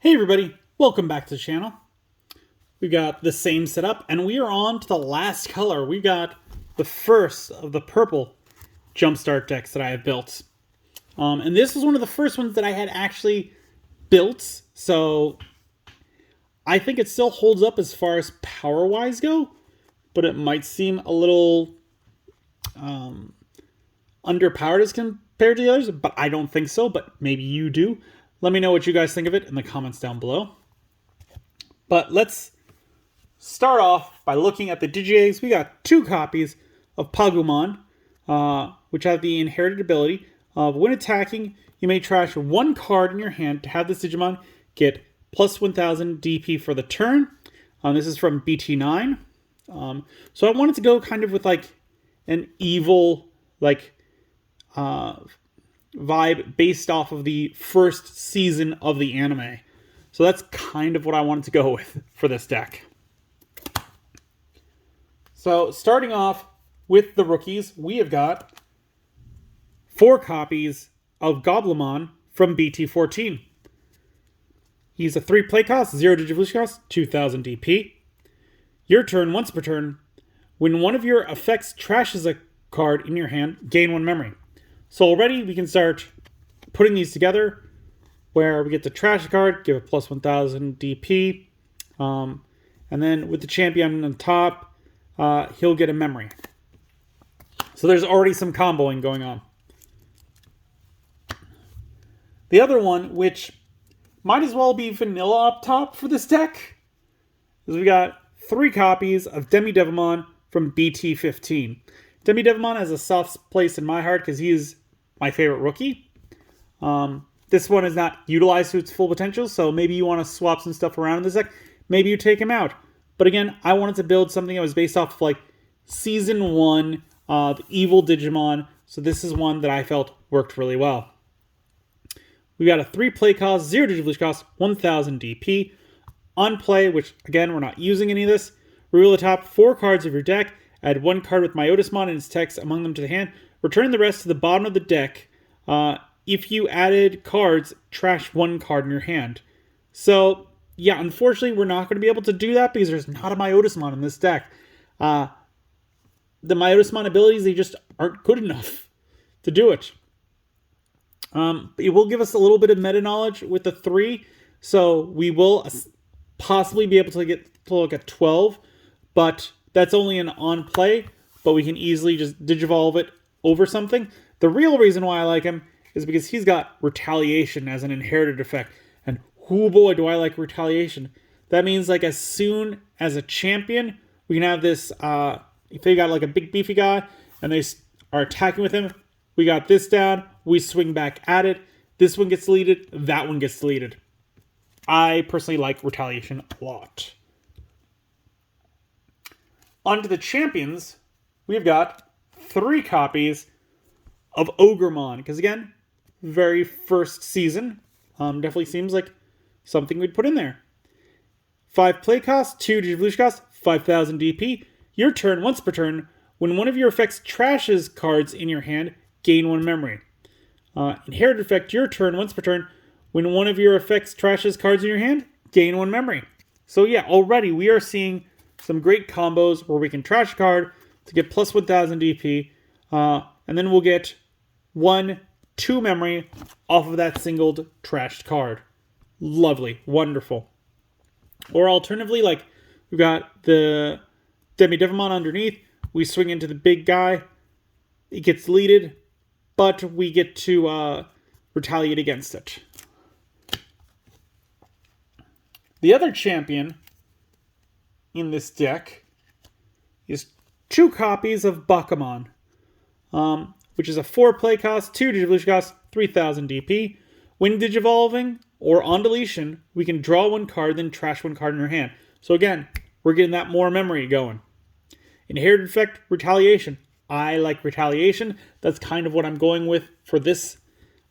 Hey everybody, welcome back to the channel. We got the same setup and we are on to the last color. We got the first of the Purple Jumpstart decks that I have built. And this was one of the first ones that I had actually built, so I think it still holds up as far as power-wise go, but it might seem a little underpowered as compared to the others, but I don't think so, but maybe you do. Let me know what you guys think of it in the comments down below. But let's start off by looking at the Digiates. We got 2 copies of Pagumon, which have the inherited ability of when attacking, you may trash 1 card in your hand to have this Digimon get plus 1000 DP for the turn. This is from BT9. So I wanted to go kind of with like an evil, like, vibe based off of the first season of the anime. So that's kind of what I wanted to go with for this deck. So starting off with the rookies, we have got 4 copies of Goblimon from BT14. He's a 3 play cost, 0 Digivolution cost, 2000 DP. Your turn, once per turn, when one of your effects trashes a card in your hand, gain 1 memory. So already we can start putting these together where we get to trash a card, give it plus 1000 DP. And then with the champion on top, he'll get a memory. So there's already some comboing going on. The other one, which might as well be vanilla up top for this deck, is we got 3 copies of Devimon from BT15. Devimon has a soft place in my heart because he is my favorite rookie. This one is not utilized to its full potential, so maybe you want to swap some stuff around in this deck. Maybe you take him out. But again, I wanted to build something that was based off of like Season 1, the Evil Digimon, so this is one that I felt worked really well. We got a 3 play cost, 0 Digivolution cost, 1000 DP. On play, which again, we're not using any of this, reveal the top 4 cards of your deck, add 1 card with Myotismon and its text among them to the hand, return the rest to the bottom of the deck. If you added cards, trash 1 card in your hand. So, yeah, unfortunately, we're not going to be able to do that because there's not a Myotismon in this deck. The Myotismon abilities, they just aren't good enough to do it. It will give us a little bit of meta knowledge with the 3, so we will possibly be able to look at 12, but that's only an on play, but we can easily just digivolve it over something. The real reason why I like him is because he's got Retaliation as an inherited effect, and oh boy, do I like Retaliation. That means like as soon as a champion, we can have this, if they got like a big beefy guy, and they are attacking with him, we got this down, we swing back at it, this one gets deleted, that one gets deleted. I personally like Retaliation a lot. On to the champions, we've got 3 copies of Ogremon, because again, very first season, definitely seems like something we'd put in there. 5 play cost, 2 Digivolution cost, 5000 DP. Your turn, once per turn, when one of your effects trashes cards in your hand, gain 1 memory. Inherited effect, your turn, once per turn, when one of your effects trashes cards in your hand, gain 1 memory. So yeah, already we are seeing some great combos where we can trash a card to get plus 1000 DP, and then we'll get 2 memory off of that singled trashed card. Lovely, wonderful. Or alternatively, like we've got the Devimon underneath, we swing into the big guy, it gets deleted, but we get to retaliate against it. The other champion in this deck is 2 copies of Bakumon, which is a 4 play cost, 2 Digivolution cost, 3000 DP. When digivolving or on deletion, we can draw 1 card, then trash 1 card in your hand. So again, we're getting that more memory going. Inherited effect, Retaliation. I like Retaliation. That's kind of what I'm going with for this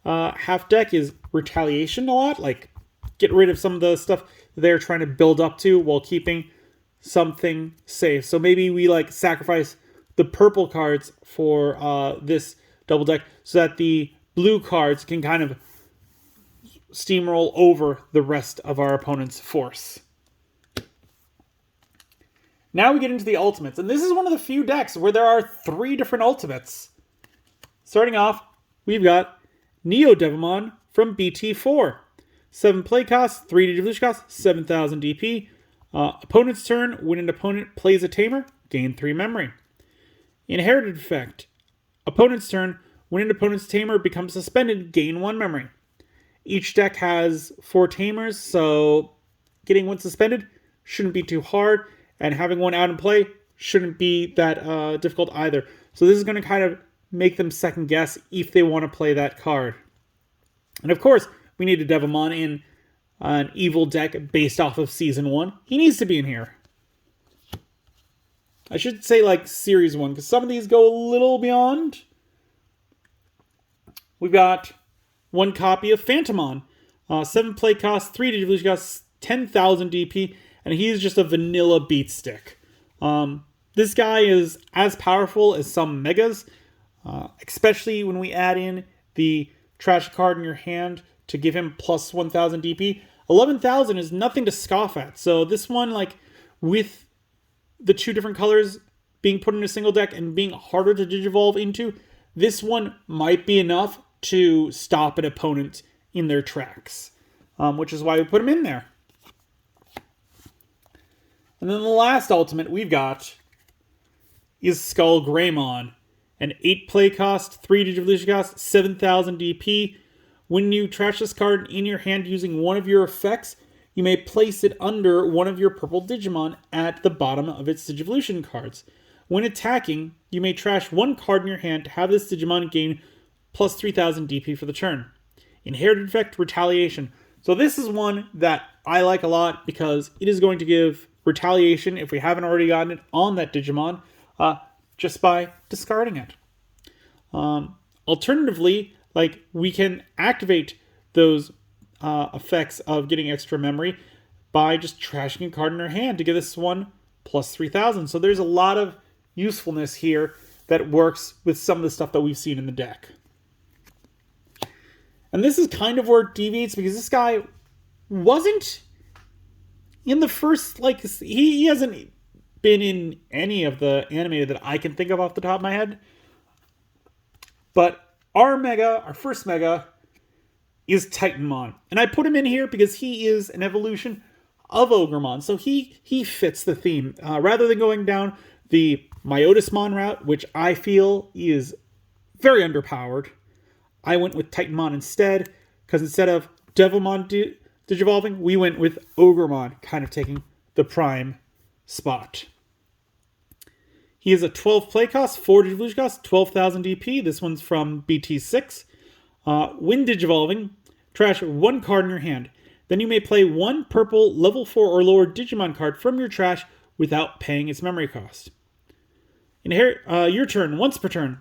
half deck is Retaliation a lot. Like, get rid of some of the stuff they're trying to build up to while keeping something safe. So maybe we like sacrifice the purple cards for this double deck so that the blue cards can kind of steamroll over the rest of our opponent's force. Now we get into the ultimates, and this is one of the few decks where there are 3 different ultimates. Starting off, we've got Neo Devimon from BT4. 7 play cost, 3 Digivolution cost, 7,000 DP. Opponent's turn, when an opponent plays a Tamer, gain 3 memory. Inherited effect. Opponent's turn, when an opponent's Tamer becomes suspended, gain 1 memory. Each deck has 4 Tamers, so getting one suspended shouldn't be too hard, and having one out in play shouldn't be that difficult either. So this is going to kind of make them second guess if they want to play that card. And of course, we need a Devimon in an evil deck based off of Season 1. He needs to be in here. I should say like Series 1, because some of these go a little beyond. We've got 1 copy of Phantomon. 7 play cost, 3 Digivolution cost, 10,000 DP, and he's just a vanilla beat stick. This guy is as powerful as some Megas, especially when we add in the trash card in your hand to give him plus 1,000 DP. 11,000 is nothing to scoff at. So this one, like, with the 2 different colors being put in a single deck and being harder to digivolve into, this one might be enough to stop an opponent in their tracks, which is why we put him in there. And then the last ultimate we've got is Skull Greymon. An 8 play cost, 3 Digivolution cost, 7,000 DP. When you trash this card in your hand using one of your effects, you may place it under one of your purple Digimon at the bottom of its Digivolution cards. When attacking, you may trash 1 card in your hand to have this Digimon gain plus 3,000 DP for the turn. Inherited effect, Retaliation. So this is one that I like a lot because it is going to give Retaliation, if we haven't already gotten it on that Digimon, just by discarding it. Alternatively, like, we can activate those effects of getting extra memory by just trashing a card in our hand to give this one plus 3,000. So there's a lot of usefulness here that works with some of the stuff that we've seen in the deck. And this is kind of where it deviates, because this guy wasn't in the first, like, he hasn't been in any of the animated that I can think of off the top of my head. But our first Mega, is Titanmon. And I put him in here because he is an evolution of Ogremon. So he fits the theme. Rather than going down the Myotismon route, which I feel is very underpowered, I went with Titanmon instead, because instead of Devilmon Digivolving, we went with Ogremon, kind of taking the prime spot. He is a 12 play cost, 4 Digivolution cost, 12,000 DP. This one's from BT6. When Digivolving, trash 1 card in your hand. Then you may play 1 purple level 4 or lower Digimon card from your trash without paying its memory cost. Your turn, once per turn.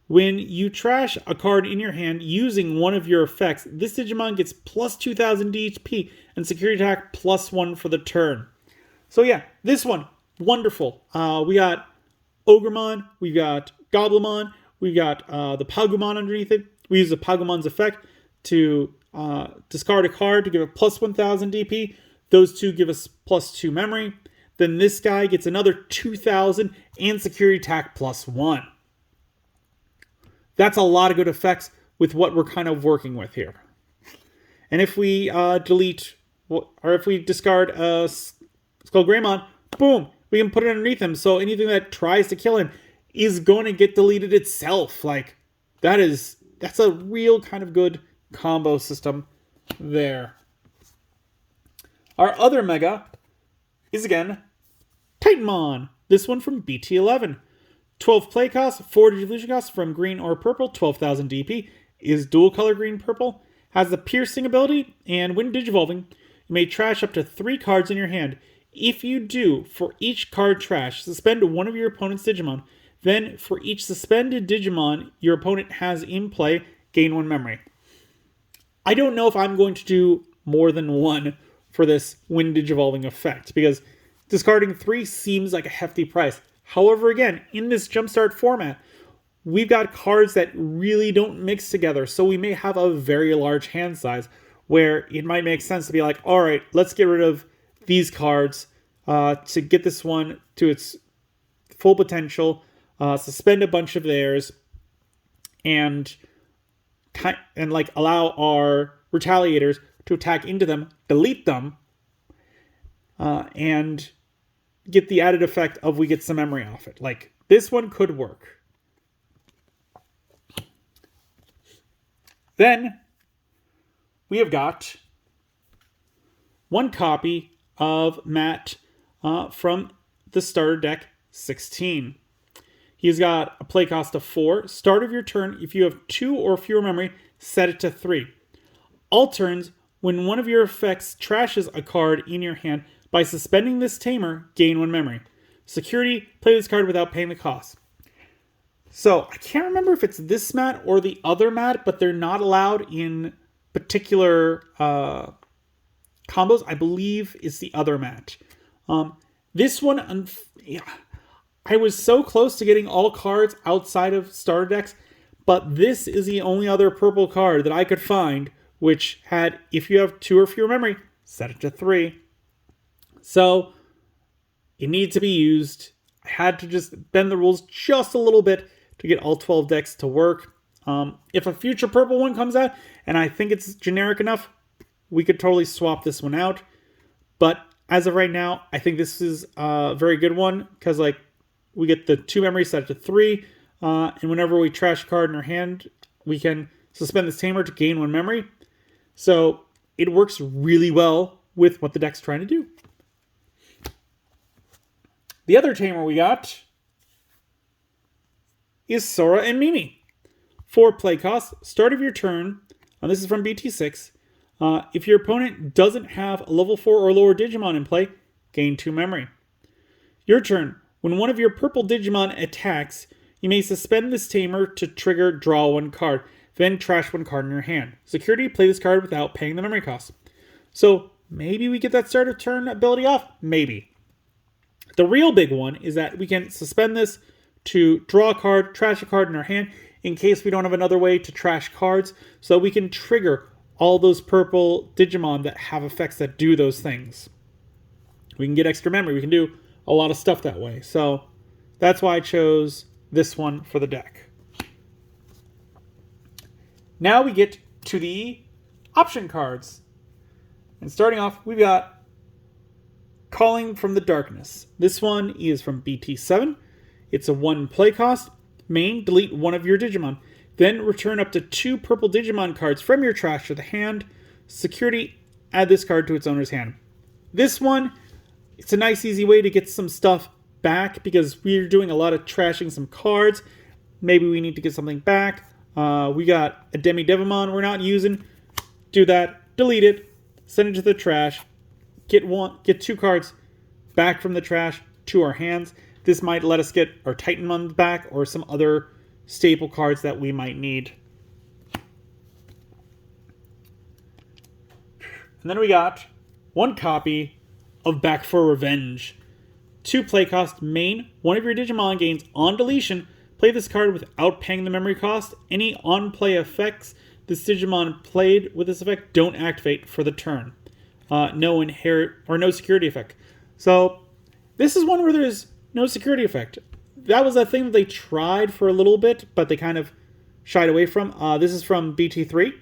When you trash a card in your hand using one of your effects, this Digimon gets plus 2,000 DP and security attack plus 1 for the turn. So yeah, this one, wonderful. We got Ogremon, we got Goblimon, we got the Pagumon underneath it. We use the Pagumon's effect to discard a card to give it plus 1,000 DP. Those 2 give us plus 2 memory. Then this guy gets another 2,000 and security attack plus 1. That's a lot of good effects with what we're kind of working with here. And if we delete, or if we discard Skull Greymon, boom, we can put it underneath him. So anything that tries to kill him is going to get deleted itself. Like, that's a real kind of good combo system there. Our other Mega is, again, Titanmon. This one from BT11. 12 play cost, 4 Digivolution cost from green or purple, 12,000 DP. Is dual color green-purple. Has the piercing ability, and when Digivolving, you may trash up to 3 cards in your hand. If you do, for each card trash, suspend one of your opponent's Digimon. Then, for each suspended Digimon your opponent has in play, gain 1 memory. I don't know if I'm going to do more than 1 for this when Digivolving effect, because discarding 3 seems like a hefty price. However, again, in this Jumpstart format, we've got cards that really don't mix together, so we may have a very large hand size, where it might make sense to be like, all right, let's get rid of these cards to get this one to its full potential, suspend a bunch of theirs, and like allow our retaliators to attack into them, delete them, and get the added effect of we get some memory off it. Like, this one could work. Then we have got one copy of Matt from the starter deck 16. He's got a play cost of 4. Start of your turn, if you have 2 or fewer memory, set it to 3. All turns, when one of your effects trashes a card in your hand, by suspending this tamer, gain 1 memory. Security, play this card without paying the cost. So, I can't remember if it's this mat or the other mat, but they're not allowed in particular combos. I believe it's the other mat. This one, I was so close to getting all cards outside of starter decks, but this is the only other purple card that I could find, which had, if you have 2 or fewer memory, set it to 3. So, it needs to be used. I had to just bend the rules just a little bit to get all 12 decks to work. If a future purple one comes out, and I think it's generic enough, we could totally swap this one out. But as of right now, I think this is a very good one, because like we get the 2 memory set to 3, and whenever we trash a card in our hand, we can suspend this tamer to gain 1 memory. So it works really well with what the deck's trying to do. The other tamer we got is Sora and Mimi. 4 play cost, start of your turn, and this is from BT6. If your opponent doesn't have a level 4 or lower Digimon in play, gain 2 memory. Your turn. When one of your purple Digimon attacks, you may suspend this tamer to trigger draw 1 card, then trash 1 card in your hand. Security, play this card without paying the memory cost. So maybe we get that start of turn ability off? Maybe. The real big one is that we can suspend this to draw a card, trash a card in our hand, in case we don't have another way to trash cards, so we can trigger all those purple Digimon that have effects that do those things. We can get extra memory. We can do a lot of stuff that way. So that's why I chose this one for the deck. Now we get to the option cards. And starting off, we've got Calling from the Darkness. This one is from BT7. It's a 1 play cost. Main, delete 1 of your Digimon. Then return up to 2 purple Digimon cards from your trash to the hand. Security, add this card to its owner's hand. This one, it's a nice easy way to get some stuff back because we're doing a lot of trashing some cards. Maybe we need to get something back. We got a Devimon we're not using. Do that, delete it, send it to the trash. Get 2 cards back from the trash to our hands. This might let us get our Titanmon back or some other staple cards that we might need. And then we got 1 copy of Back for Revenge. 2 play cost. Main, 1 of your Digimon gains on deletion. Play this card without paying the memory cost. Any on-play effects this Digimon played with this effect don't activate for the turn. No inherit or no security effect. So this is one where there's no security effect. That was a thing that they tried for a little bit, but they kind of shied away from. This is from BT3.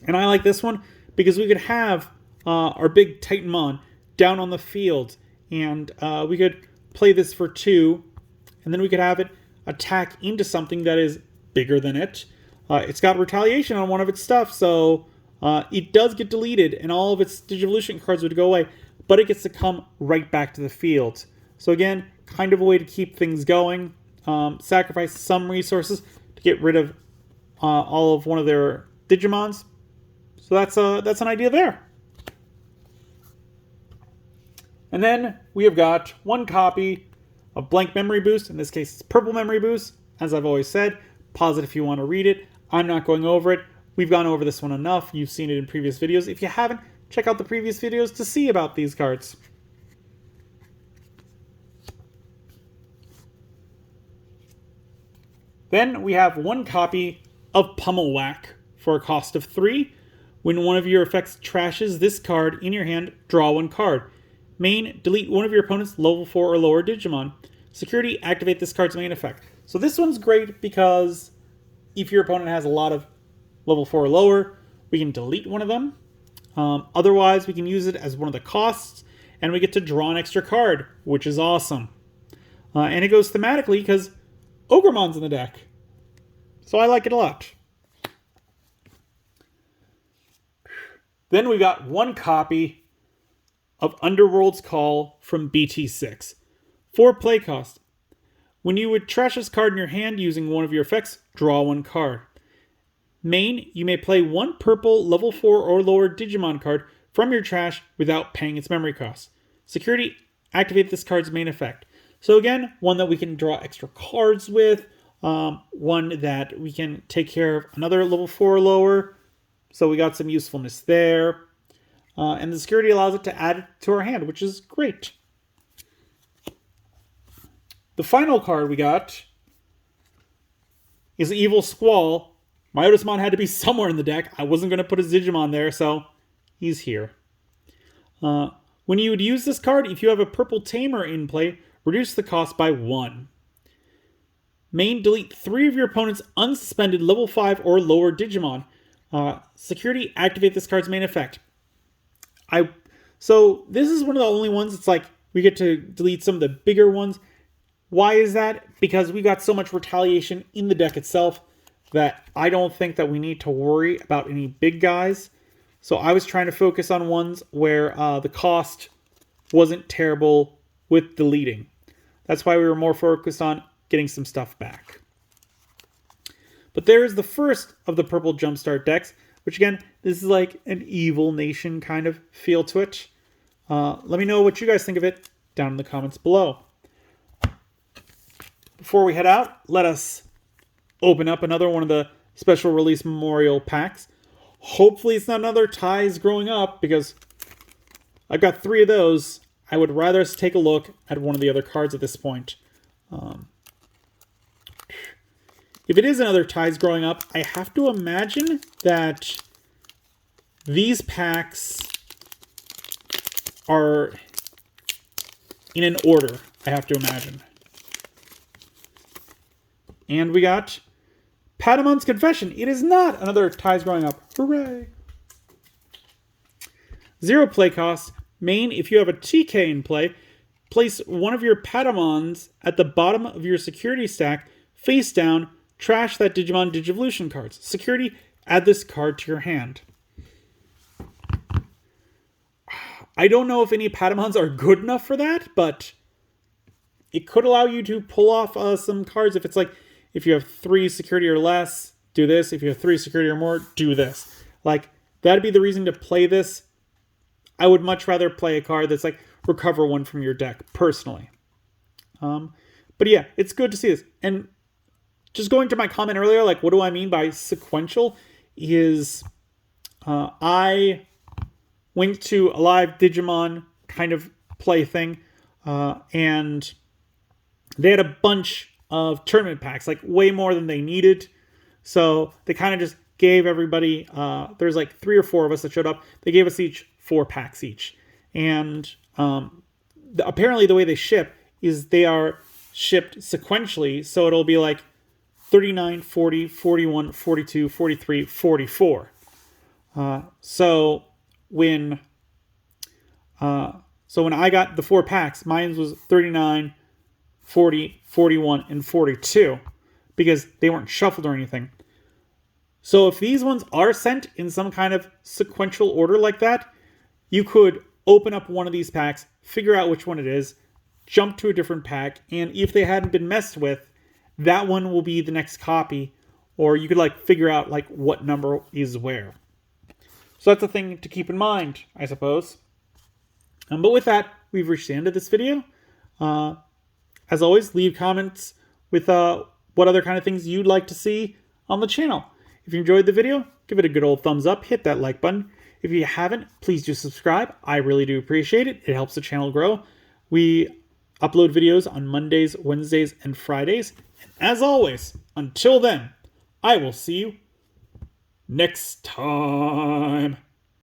And I like this one because we could have our big Titanmon down on the field. And we could play this for 2. And then we could have it attack into something that is bigger than it. It's got retaliation on one of its stuff, so it does get deleted, and all of its Digivolution cards would go away, but it gets to come right back to the field. So again, kind of a way to keep things going. Sacrifice some resources to get rid of all of one of their Digimons. So that's an idea there. And then we have got 1 copy of Blank Memory Boost. In this case, it's Purple Memory Boost. As I've always said, pause it if you want to read it. I'm not going over it. We've gone over this one enough. You've seen it in previous videos. If you haven't, check out the previous videos to see about these cards. Then we have 1 copy of Pummel Whack for a cost of 3. When one of your effects trashes this card in your hand, draw one card. Main, delete one of your opponent's level 4 or lower Digimon. Security, activate this card's main effect. So this one's great because if your opponent has a lot of level 4 or lower, we can delete one of them. Otherwise, we can use it as one of the costs, and we get to draw an extra card, which is awesome. And it goes thematically because Ogremon's in the deck. So I like it a lot. Then we got one copy of Underworld's Call from BT6. 4 play cost. When you would trash this card in your hand using one of your effects, draw one card. Main, you may play one purple level 4 or lower Digimon card from your trash without paying its memory cost. Security, activate this card's main effect. So again, one that we can draw extra cards with, one that we can take care of another level 4 or lower. So we got some usefulness there. And the security allows it to add it to our hand, which is great. The final card we got is Evil Squall. My Otismon had to be somewhere in the deck. I wasn't going to put a Digimon there, so he's here. When you would use this card, if you have a purple Tamer in play, reduce the cost by 1. Main, delete 3 of your opponent's unsuspended level 5 or lower Digimon. Security, activate this card's main effect. So this is one of the only ones it's like we get to delete some of the bigger ones. Why is that? Because we got so much retaliation in the deck itself that I don't think that we need to worry about any big guys. So I was trying to focus on ones where the cost wasn't terrible with deleting. That's why we were more focused on getting some stuff back. But there's the first of the Purple Jumpstart decks, which again, this is like an Evil Nation kind of feel to it. Let me know what you guys think of it down in the comments below. Before we head out, let us open up another one of the special release memorial packs. Hopefully it's not another Ties Growing Up, because I've got 3 of those. I would rather us take a look at one of the other cards at this point. If it is another Ties Growing Up, I have to imagine that these packs are in an order, I have to imagine. And we got Patamon's Confession. It is not another Ties Growing Up. Hooray! 0 play cost. Main, if you have a TK in play, place one of your Patamons at the bottom of your security stack, face down, trash that Digimon Digivolution cards. Security, add this card to your hand. I don't know if any Patamons are good enough for that, but it could allow you to pull off some cards. If it's like, if you have 3 security or less, do this. If you have 3 security or more, do this. Like, that'd be the reason to play this. I would much rather play a card that's like, recover 1 from your deck, personally. But yeah, it's good to see this. And just going to my comment earlier, like, what do I mean by sequential? Is I went to a live Digimon kind of play thing, and they had a bunch of tournament packs, like way more than they needed. So they kind of just gave everybody, there's like 3 or 4 of us that showed up. They gave us each 4 packs each. And apparently the way they ship is they are shipped sequentially. So it'll be like 39, 40, 41, 42, 43, 44. So when I got the 4 packs, mine was 39, 40, 41, and 42, because they weren't shuffled or anything. So if these ones are sent in some kind of sequential order like that, you could open up one of these packs, figure out which one it is, jump to a different pack, and if they hadn't been messed with, that one will be the next copy, or you could like figure out like what number is where. So that's a thing to keep in mind, I suppose. But with that, we've reached the end of this video. As always, leave comments with what other kind of things you'd like to see on the channel. If you enjoyed the video, give it a good old thumbs up, hit that like button. If you haven't, please do subscribe. I really do appreciate it. It helps the channel grow. We upload videos on Mondays, Wednesdays, and Fridays. And as always, until then, I will see you next time.